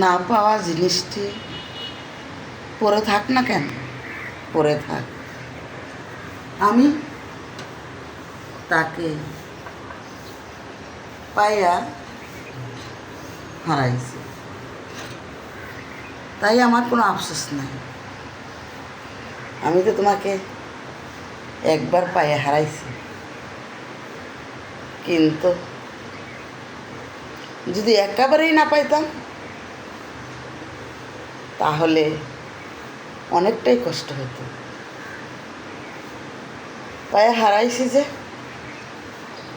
না পাওয়া জিনিসটি পড়ে থাক না কেন, পড়ে থাক। আমি তাকে পাইয়া হারাইছি, তাই আমার কোনো আফসোস নাই। আমি তো তোমাকে একবার পাইয়া হারাইছি, কিন্তু যদি একেবারেই না পাইতাম তাহলে অনেকটাই কষ্ট হতো। পায়ে হারাইছি যে,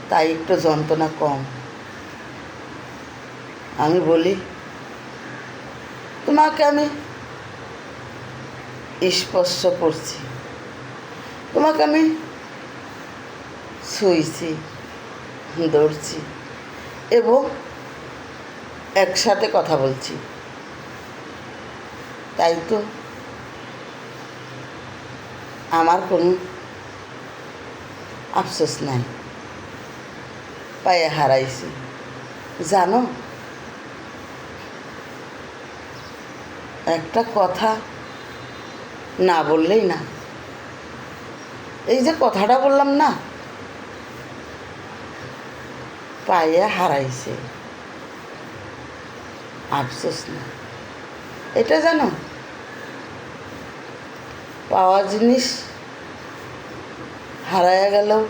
তাই একটু যন্ত্রণা কম। আমি বলি, তোমাকে আমি স্পর্শ করছি, তোমাকে আমি ছুঁইছি, দৌড়ছি এবং একসাথে কথা বলছি, তাই তো আমার কোনো আফসোস নাই। পায়ে হারাইছি, জানো একটা কথা না বললেই না। এই যে কথাটা বললাম না, পায়ে হারাইছে, আফসোস না। এটা জানো, পাওয়া জিনিস হারায়া গেলেও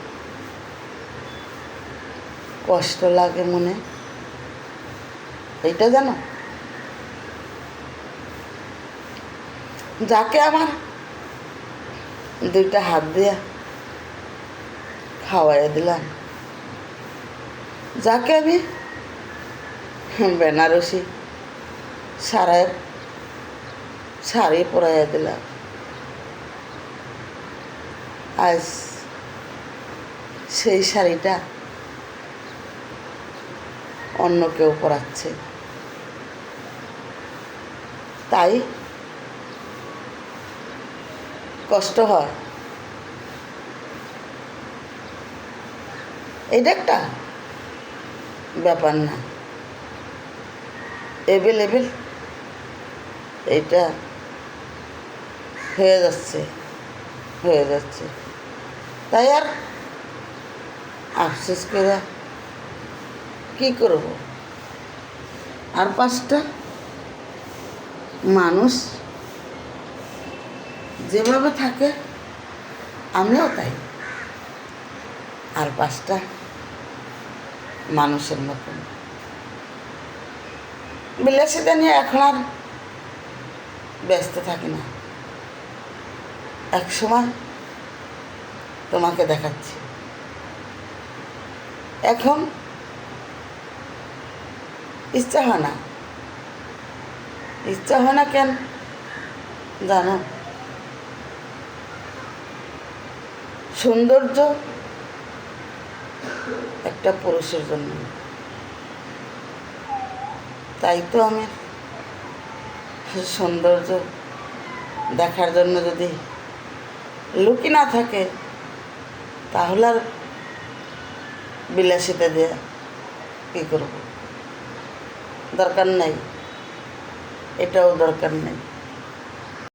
কষ্ট লাগে মনে, এইটা জানো। যাকে আমার দুইটা হাত দিয়া খাওয়াইয়া দিলাম, যাকে আমি বেনারসি শাড়ি পরাইয়া দিলাম, আজ সেই শাড়িটা অন্য কেউ পরাচ্ছে, তাই কষ্ট হয়। এটা একটা ব্যাপার না, এভেলেবেল এটা হয়ে যাচ্ছে, তাই আর আফসোস করে কী করব। আর 5টা মানুষ যেভাবে থাকে আমিও তাই, আর 5টা মানুষের মতন। বিলাসিতা নিয়ে এখন আর ব্যস্ত থাকি না। এক সময় তোমাকে দেখাচ্ছি, এখন ইচ্ছা হয় না কেন জানো, সৌন্দর্য একটা পুরুষের জন্য, তাই তো আমি সৌন্দর্য দেখার জন্য যদি লুকি না থাকে তাহলে আর বিলাসিতা দিয়ে কী করব। দরকার নেই, এটাও দরকার নেই।